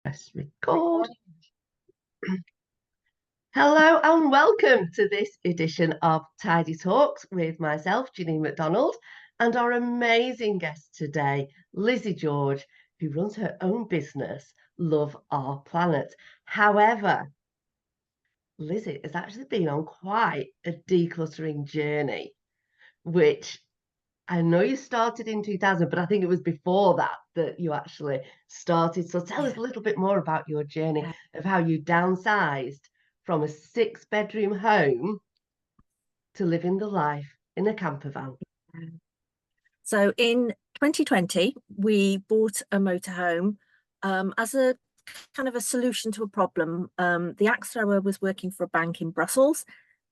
Press record. Hello and welcome to this edition of Tidy Talks with myself, Janine McDonald, and our amazing guest today, Lizzie George, who runs her own business, Love Our Planet. However, Lizzie has actually been on quite a decluttering journey, which I know you started in 2000, but I think it was before that you actually started. So tell us a little bit more about your journey of how you downsized from a 6-bedroom home to living the life in a camper van. So in 2020, we bought a motorhome as a kind of a solution to a problem. The axe thrower was working for a bank in Brussels,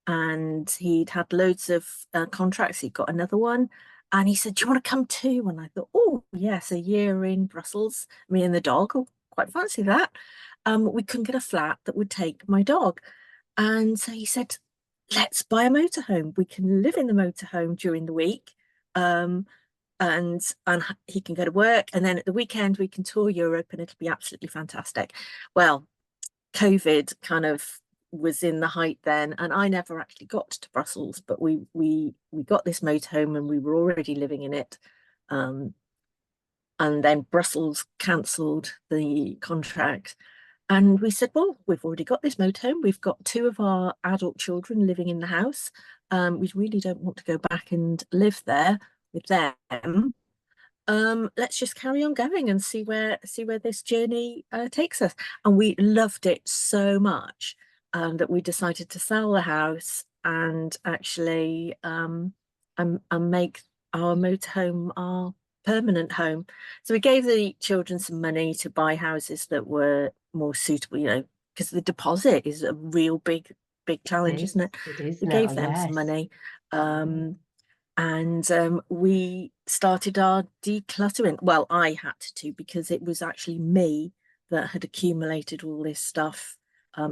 and he'd had loads of contracts. He got another one. And he said, "Do you want to come too?" And I thought, "Oh, yes, a year in Brussels, me and the dog, oh, quite fancy that." We couldn't get a flat that would take my dog. And so he said, "Let's buy a motorhome. We can live in the motorhome during the week. Um, and he can go to work. And then at the weekend, we can tour Europe and it'll be absolutely fantastic." Well, COVID kind of was in the height then, and I never actually got to Brussels, but we got this motorhome and we were already living in it. And then Brussels cancelled the contract. And we said, "Well, we've already got this motorhome. We've got 2 of our adult children living in the house. We really don't want to go back and live there with them. Let's just carry on going and see where this journey takes us." And we loved it so much that we decided to sell the house and actually and make our motorhome our permanent home. So we gave the children some money to buy houses that were more suitable, because the deposit is a real big challenge, isn't it? It is We now, gave them some yes. money. And we started our decluttering. Well, I had to, because it was actually me that had accumulated all this stuff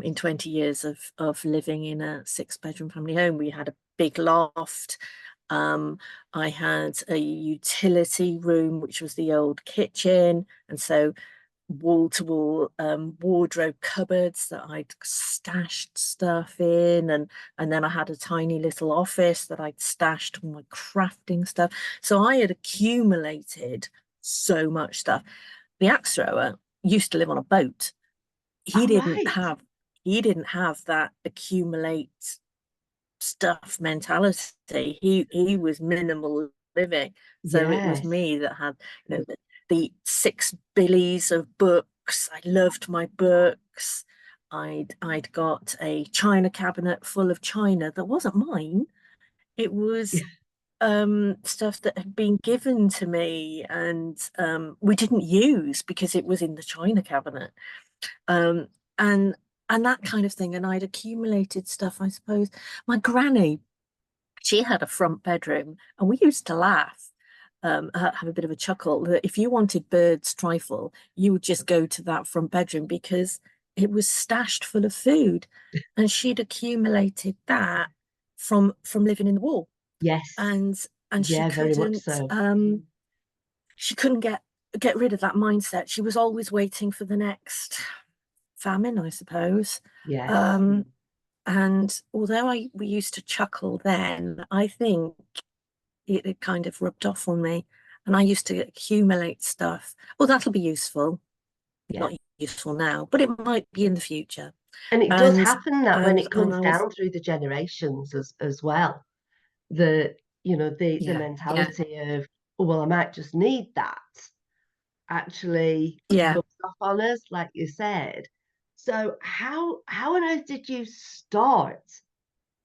in 20 years of living in a 6-bedroom family home. We had a big loft. I had a utility room, which was the old kitchen. And so wall-to-wall wardrobe cupboards that I'd stashed stuff in, and then I had a tiny little office that I'd stashed all my crafting stuff. So I had accumulated so much stuff. The axe thrower used to live on a boat. He didn't have that accumulate stuff mentality. He was minimal living. So it was me that had, the 6 billies of books. I loved my books. I'd got a china cabinet full of china that wasn't mine. It was stuff that had been given to me, and we didn't use because it was in the china cabinet. And that kind of thing. And I'd accumulated stuff, I suppose. My granny, she had a front bedroom, and we used to laugh, have a bit of a chuckle, that if you wanted bird's trifle, you would just go to that front bedroom because it was stashed full of food. And she'd accumulated that from living in the wall. Yes. And yeah, very much so. She couldn't get rid of that mindset. She was always waiting for the next famine, I suppose. Yes. And although we used to chuckle then, I think it kind of rubbed off on me. And I used to accumulate stuff. Well, that'll be useful. Not useful now, but it might be in the future. And it does happen that when it comes I down through the generations as well, the mentality of, "Oh, well, I might just need that," actually rubs off on us, like you said. So how on earth did you start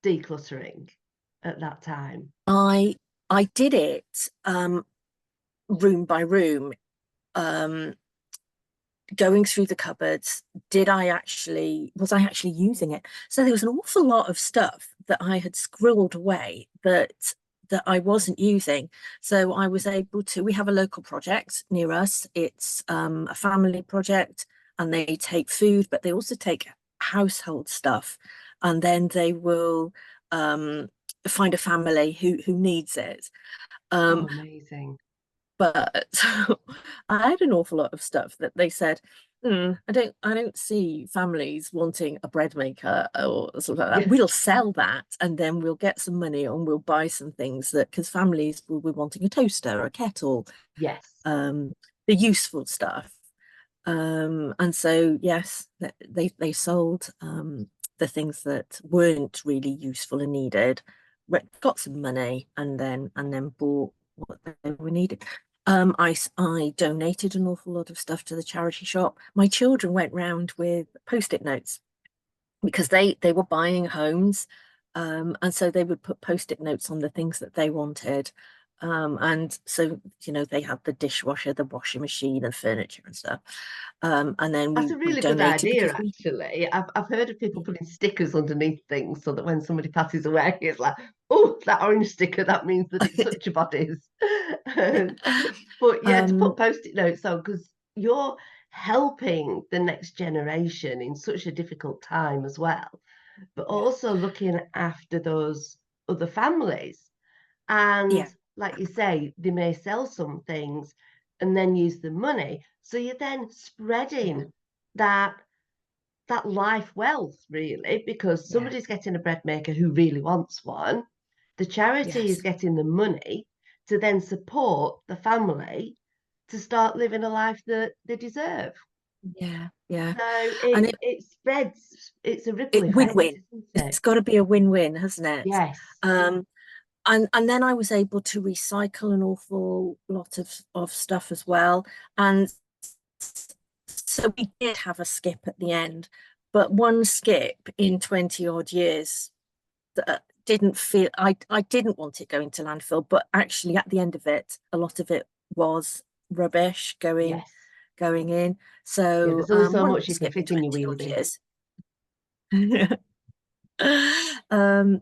decluttering at that time? I did it room by room, going through the cupboards. Was I actually using it? So there was an awful lot of stuff that I had scribbled away that I wasn't using. So I was able to, we have a local project near us. It's a family project, and they take food, but they also take household stuff. And then they will find a family who needs it. Amazing. But I had an awful lot of stuff that they said, I don't see families wanting a bread maker or something like that. Yeah. We'll sell that and then we'll get some money and we'll buy some things that, because families will be wanting a toaster, a kettle, Yes. um, the useful stuff. And so yes, they sold the things that weren't really useful and needed, got some money, and then bought what they were needed. I donated an awful lot of stuff to the charity shop. My children went round with post-it notes because they were buying homes, and so they would put post-it notes on the things that they wanted. And so, they had the dishwasher, the washing machine, and furniture and stuff. And then That's we a we really good donated idea, because we actually. I've heard of people putting stickers underneath things so that when somebody passes away, it's like, oh, that orange sticker, that means that it's such a body's. But yeah, to put um post-it notes on, because you're helping the next generation in such a difficult time as well, but yeah, also looking after those other families. And yeah, like you say, they may sell some things and then use the money. So you're then yeah, spreading that life wealth, really, because yeah, somebody's getting a bread maker who really wants one. The charity is yes, getting the money to then support the family to start living a life that they deserve. yeah, yeah. So And it spreads, it's a ripple it effect, win-win. isn't it? It's got to be a win-win, hasn't it? Yes. Um, and then I was able to recycle an awful lot of stuff as well. And so we did have a skip at the end, but one skip in 20 odd years that didn't feel, I didn't want it going to landfill, but actually at the end of it, a lot of it was rubbish Yes. going in. Yeah, So there's only so one much you can skip in fit in your 20 wheelie odd bin. years.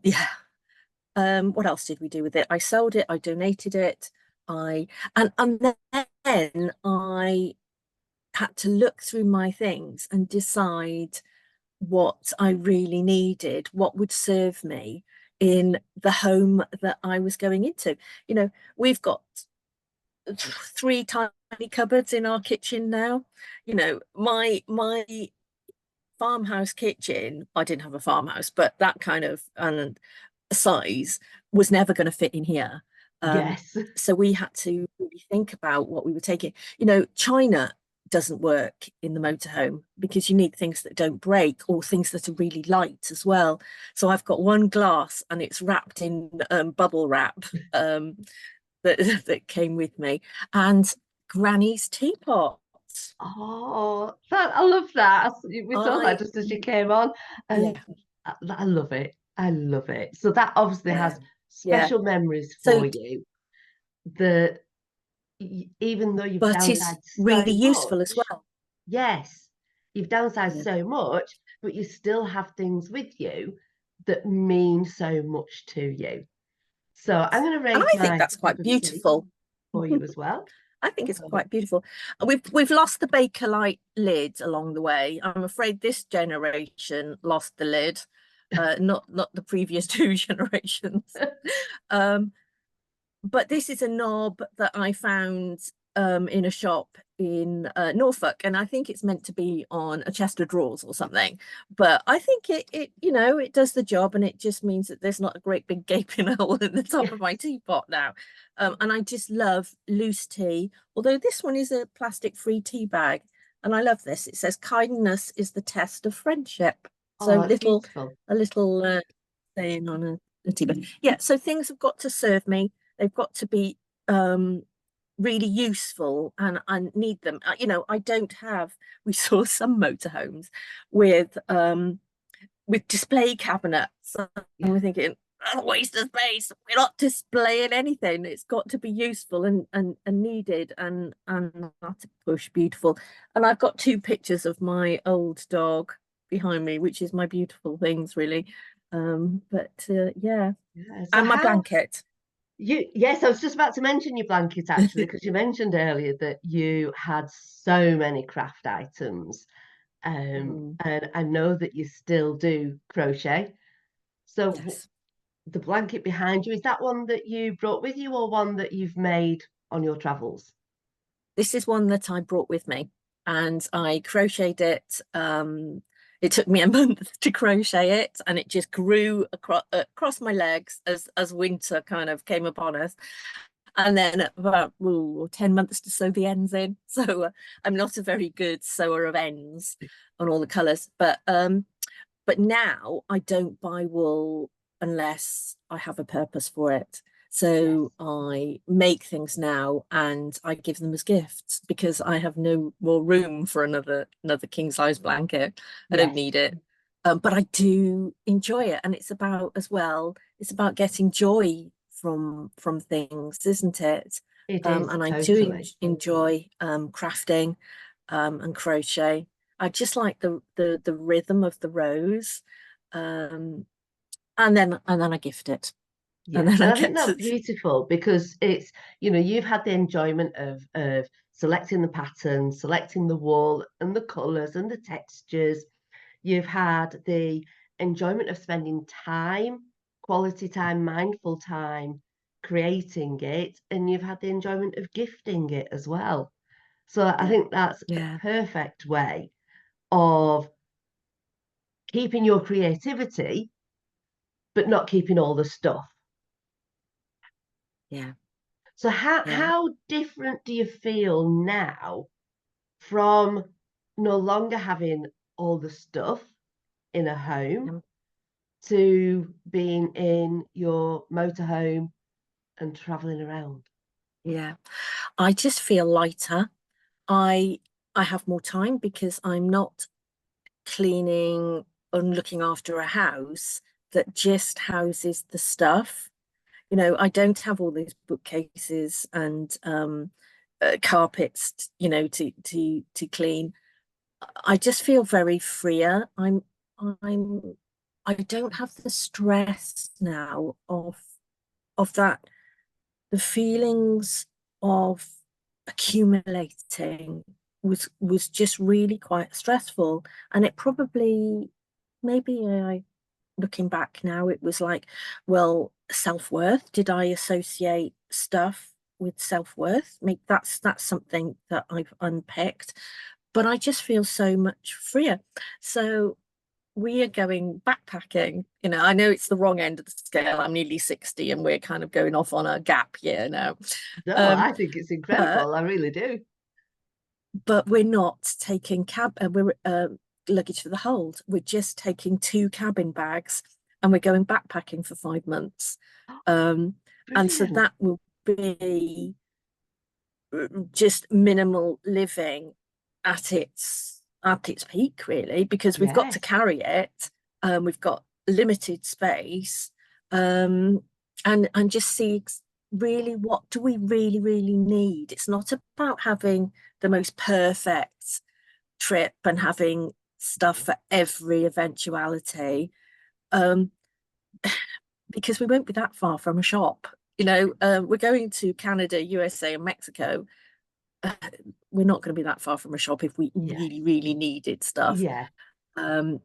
Yeah. What else did we do with it? I sold it, I donated it, I and then I had to look through my things and decide what I really needed, what would serve me in the home that I was going into. We've got three tiny cupboards in our kitchen now. My farmhouse kitchen, I didn't have a farmhouse, but that kind of size was never going to fit in here. Um, Yes. so we had to really think about what we were taking. China doesn't work in the motorhome because you need things that don't break or things that are really light as well. So I've got one glass and it's wrapped in bubble wrap that that came with me, and Granny's teapot. Oh, I love that. We saw that I just as you came on, and Yeah, I love it. I love it. So that obviously yeah, has yeah. special memories So, for you that even though you've but it's downsized so really useful as much, well. yes, you've downsized Yeah. so much, but you still have things with you that mean so much to you. So I'm going to And raise I think my that's cup quite of tea beautiful. for you as well. I think it's So, quite beautiful. We've lost the Bakelite lid along the way. I'm afraid this generation lost the lid, not the previous two generations. Um, but this is a knob that I found in a shop in Norfolk, and I think it's meant to be on a chest of drawers or something. But I think it does the job, and it just means that there's not a great big gaping hole in the top of my teapot now. And I just love loose tea, although this one is a plastic-free tea bag, and I love this. It says kindness is the test of friendship. So oh, it's beautiful. a little saying on a tea bag. Yeah, so things have got to serve me. They've got to be really useful, and I need them. I don't have, we saw some motorhomes with display cabinets, and Yeah. we're thinking, "Oh, waste of space. We're not displaying anything. It's got to be useful and needed and not to push beautiful." And I've got two pictures of my old dog behind me, which is my beautiful things, really. But yeah, Yeah. So and my how blanket. yes, I was just about to mention your blanket actually, because you mentioned earlier that you had so many craft items. Mm, And I know that you still do crochet. So yes. the blanket behind you, is that one that you brought with you or one that you've made on your travels? This is one that I brought with me. and I crocheted it. It took me a month to crochet it, and it just grew across my legs as winter kind of came upon us. And then about 10 months to sew the ends in. So I'm not a very good sewer of ends on all the colours. But now I don't buy wool unless I have a purpose for it. So I make things now and I give them as gifts because I have no more room for another king size blanket. I don't need it. But I do enjoy it. And it's about as well, it's about getting joy from things, isn't it? It is, And I do totally. enjoy crafting and crochet. I just like the rhythm of the rows. And then I gift it. And Yeah, then and I I think get that's to beautiful because it's, you've had the enjoyment of selecting the patterns, selecting the wool and the colours and the textures. You've had the enjoyment of spending time, quality time, mindful time creating it, and you've had the enjoyment of gifting it as well. So I yeah, think that's a yeah, perfect way of keeping your creativity, but not keeping all the stuff. yeah, So yeah. how different do you feel now from no longer having all the stuff in a home um, to being in your motorhome and traveling around? yeah. I just feel lighter. I I have more time because I'm not cleaning and looking after a house that just houses the stuff. I don't have all these bookcases and carpets, to clean. I just feel very freer. I'm I don't have the stress now of that, the feelings of accumulating was just really quite stressful. And it probably, maybe I looking back now, it was like, well, self-worth. Did I associate stuff with self-worth? Maybe that's something that I've unpicked, but I just feel so much freer. So we are going backpacking. I know it's the wrong end of the scale. I'm nearly 60 and we're kind of going off on a gap year now. No, Um, I think it's but incredible. I really do. but we're not taking we're luggage for the hold. We're just taking 2 cabin bags and we're going backpacking for 5 months. And so Brilliant. that will be just minimal living at its peak, really, because we've got to Yes. carry it. We've got limited space, um, and just see really, what do we really, really need. It's not about having the most perfect trip and having stuff for every eventuality, um, because we won't be that far from a shop. We're going to Canada, USA, and Mexico. We're not going to be that far from a shop if we Yes. really, really needed stuff. Yeah. Um,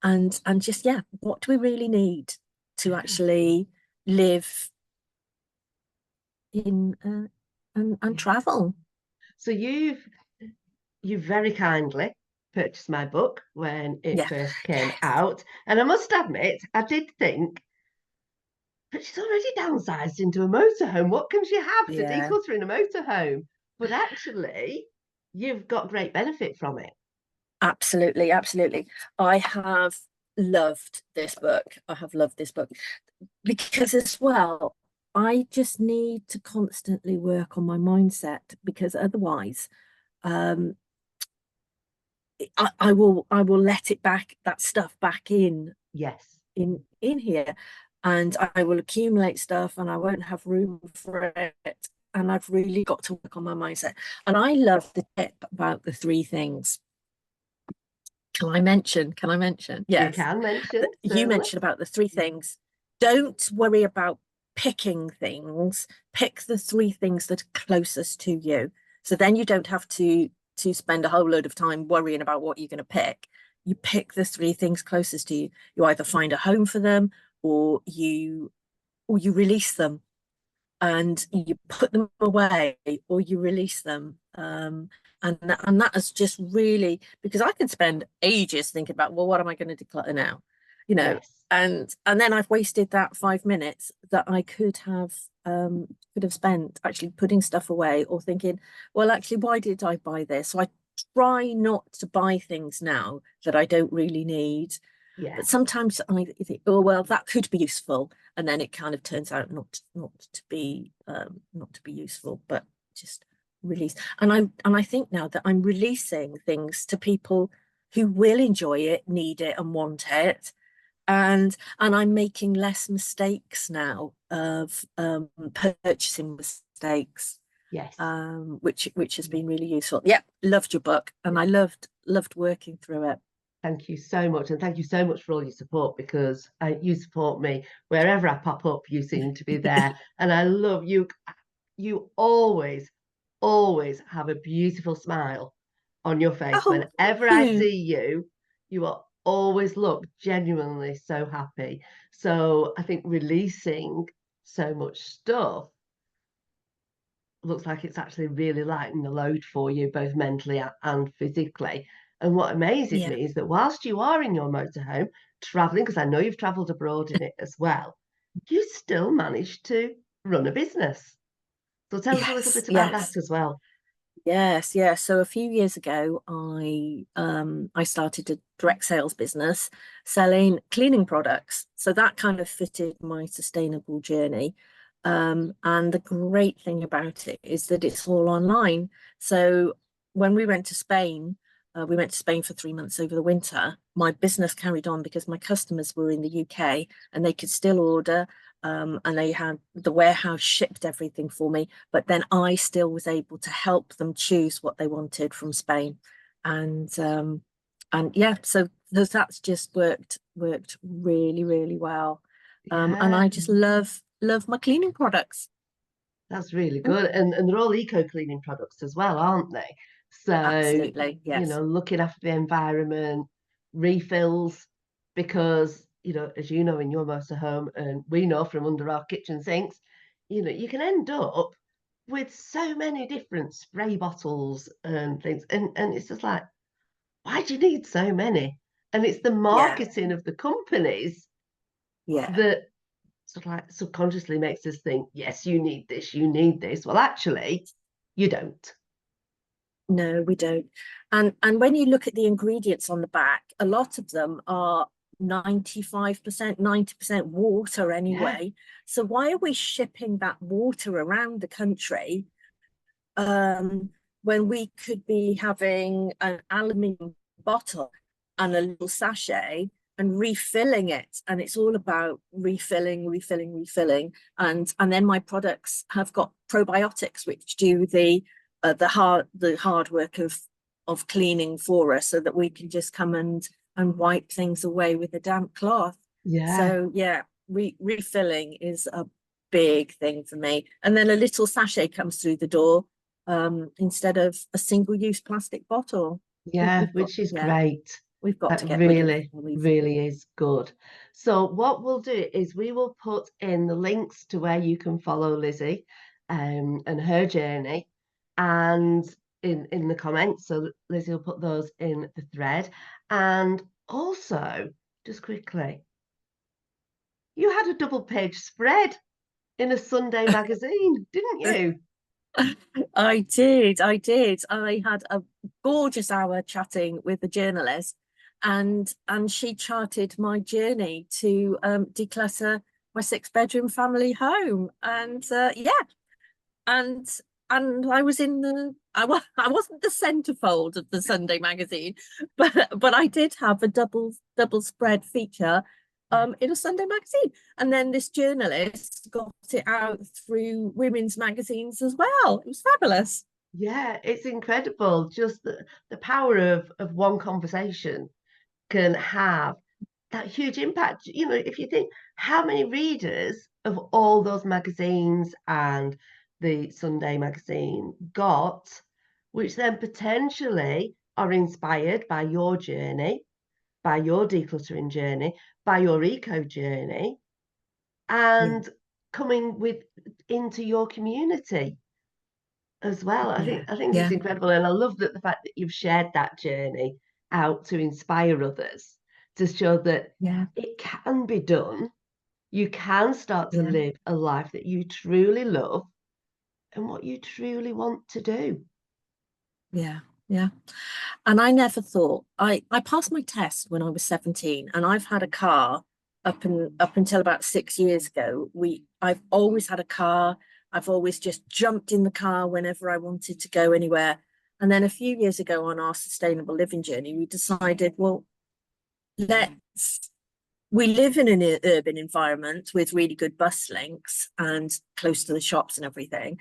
and just, yeah, what do we really need to actually live in and Yeah. travel? So you've very kindly purchased my book when it Yeah. first came Yes. out. And I must admit, I did think, but she's already downsized into a motorhome. What can she have to Yeah. declutter in a motorhome? But actually, you've got great benefit from it. Absolutely, absolutely. I have loved this book. I have loved this book because, as well, I just need to constantly work on my mindset, because otherwise, um, I will let it back, that stuff back Yes. in here, and I will accumulate stuff and I won't have room for it. And I've really got to work on my mindset. And I love the tip about the 3 things. Can I mention? Can I mention? You Yes. can mention, You certainly. mentioned about the 3 things. Don't worry about picking things. Pick the 3 things that are closest to you. So then you don't have to spend a whole load of time worrying about what you're going to pick. You pick the 3 things closest to you. You either find a home for them, or you release them, and you put them away, or you release them. And that is just really, because I could spend ages thinking about, well, what am I going to declutter now? You know, Yes. and then I've wasted that 5 minutes that I could have spent actually putting stuff away or thinking, well, actually, why did I buy this? So I try not to buy things now that I don't really need. Yeah. But sometimes I think, oh well, that could be useful, and then it kind of turns out not to be useful, but just release. And I think now that I'm releasing things to people who will enjoy it, need it, and want it, and I'm making less mistakes now of purchasing mistakes, Yes. which has been really useful. Yeah, loved your book, and I loved working through it. Thank you so much. And thank you so much for all your support, because you support me wherever I pop up. You seem to be there. And I love you. You always, always have a beautiful smile on your face. Oh, thank Whenever I you. see you, you are always look genuinely so happy. So I think releasing so much stuff looks like it's actually really lightened the load for you, both mentally and physically. And what amazes Yeah. me is that whilst you are in your motorhome traveling, because I know you've traveled abroad in it as well, you still manage to run a business. So tell us a little Yes, bit about that yes, as well. yes. So a few years ago, I started a direct sales business selling cleaning products. So that kind of fitted my sustainable journey. And the great thing about it is that it's all online. So when we went to Spain for 3 months over the winter. My business carried on because my customers were in the UK and they could still order. And they had the warehouse shipped everything for me, but then I still was able to help them choose what they wanted from Spain, and yeah, so that's just worked really well, and Yeah, I just love my cleaning products. that's really Mm, good. And they're all eco cleaning products as well, aren't they? So, absolutely, yes, looking after the environment, refills, because, as you know, in your motorhome, and we know from under our kitchen sinks, you can end up with so many different spray bottles and things. And it's just like, why do you need so many? And it's the yeah, marketing of the companies yeah. that sort of like subconsciously makes us think, yes, you need this, you need this. Well, actually, you don't. No, we don't. And when you look at the ingredients on the back, a lot of them are 95%, 90% water Yeah, anyway. So why are we shipping that water around the country, um, when we could be having an aluminium bottle and a little sachet and refilling it? And it's all about refilling. And then my products have got probiotics which do the hard work of cleaning for us, so that we can just come and wipe things away with a damp cloth. yeah, So yeah, refilling is a big thing for me. And then a little sachet comes through the door, instead of a single-use plastic bottle. I think yeah, which is yeah, great. we've got That to get rid of really, all these. really is good. So, what we'll do is we will put in the links to where you can follow Lizzie, and her journey, and in the comments. So, Lizzie will put those in the thread. And also, just quickly, you had a double page spread in a Sunday magazine, didn't you? I did. I had a gorgeous hour chatting with the journalist, and she charted my journey to declutter my six-bedroom family home. And yeah, and I was in I wasn't the centerfold of the Sunday magazine, but I did have a double spread feature Yeah. in a Sunday magazine, and then this journalist got it out through women's magazines as well. It was fabulous. Yeah, it's incredible. Just the power of one conversation can have that huge impact. If you think how many readers of all those magazines and the Sunday magazine got, which then potentially are inspired by your journey, by your decluttering journey, by your eco journey, Yeah, and coming with into your community. as well. Yeah, I think it's yeah, incredible, and I love that the fact that you've shared that journey out to inspire others to show that yeah, it can be done. You can start to yeah, live a life that you truly love and what you truly want to do. yeah, yeah. And I never thought I passed my test when I was 17, and I've had a car up until about 6 years ago. I've always had a car. I've always just jumped in the car whenever I wanted to go anywhere. And then a few years ago on our sustainable living journey, we decided, well, let's we live in an urban environment with really good bus links and close to the shops and everything.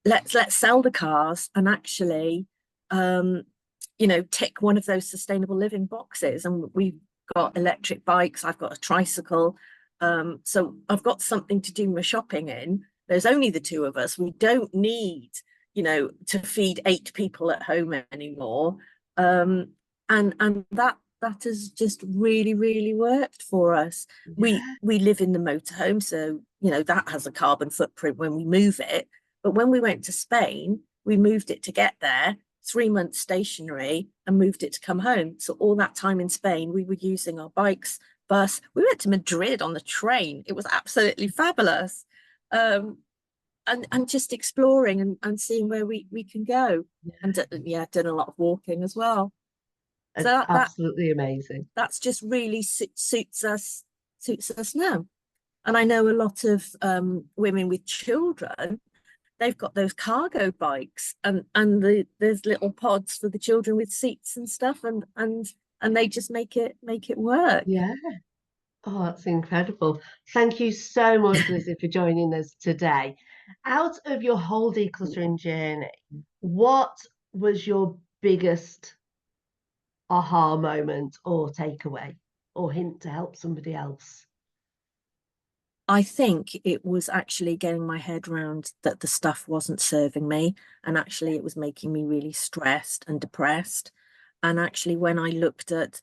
Let's sell the cars and actually tick one of those sustainable living boxes. And we've got electric bikes, I've got a tricycle, so I've got something to do my shopping in. There's only the two of us. We don't need to feed 8 people at home anymore. And that has just really, really worked for us. we Yeah, we live in the motorhome, so that has a carbon footprint when we move it. But when we went to Spain, we moved it to get there, 3 months stationary, and moved it to come home. So all that time in Spain, we were using our bikes, bus. We went to Madrid on the train. It was absolutely fabulous. And just exploring and seeing where we can go. And yeah, done a lot of walking as well. So it's that absolutely amazing. that's just really suits us now. And I know a lot of women with children, they've got those cargo bikes, and there's little pods for the children with seats and stuff, and they just make it work. Yeah. Oh, that's incredible. Thank you so much, Lizzie, for joining us today. Out of your whole decluttering journey, what was your biggest aha moment or takeaway or hint to help somebody else? I think it was actually getting my head around that the stuff wasn't serving me, and actually it was making me really stressed and depressed. And actually, when I looked at,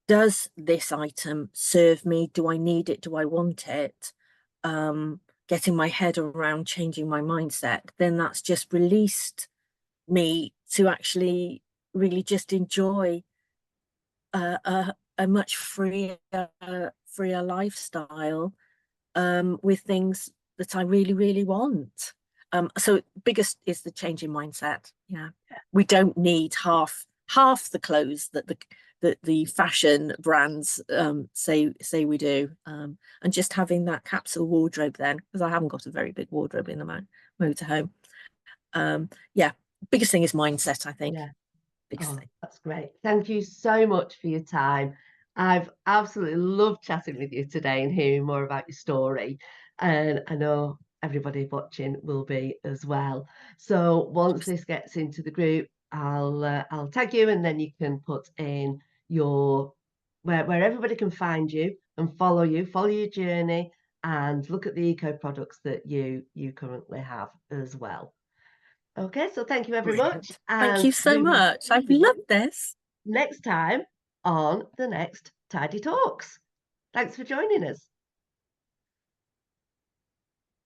does this item serve me? Do I need it? Do I want it? Getting my head around changing my mindset, then that's just released me to actually really just enjoy a much freer lifestyle, with things that I really, really want. So biggest is the change in mindset. Yeah. We don't need half the clothes that the fashion brands say we do. And just having that capsule wardrobe then, because I haven't got a very big wardrobe in the motorhome. Yeah, biggest thing is mindset, I think. Yeah. Biggest Oh, thing. that's great. Thank you so much for your time. I've absolutely loved chatting with you today and hearing more about your story. And I know everybody watching will be as well. So once this gets into the group, I'll tag you, and then you can put in your where everybody can find you and follow you, follow your journey, and look at the eco products that you currently have as well. Okay, so thank you very much, Brilliant. Thank and you so we will much. see I've you loved this. next time on the next Tidy Talks. Thanks for joining us.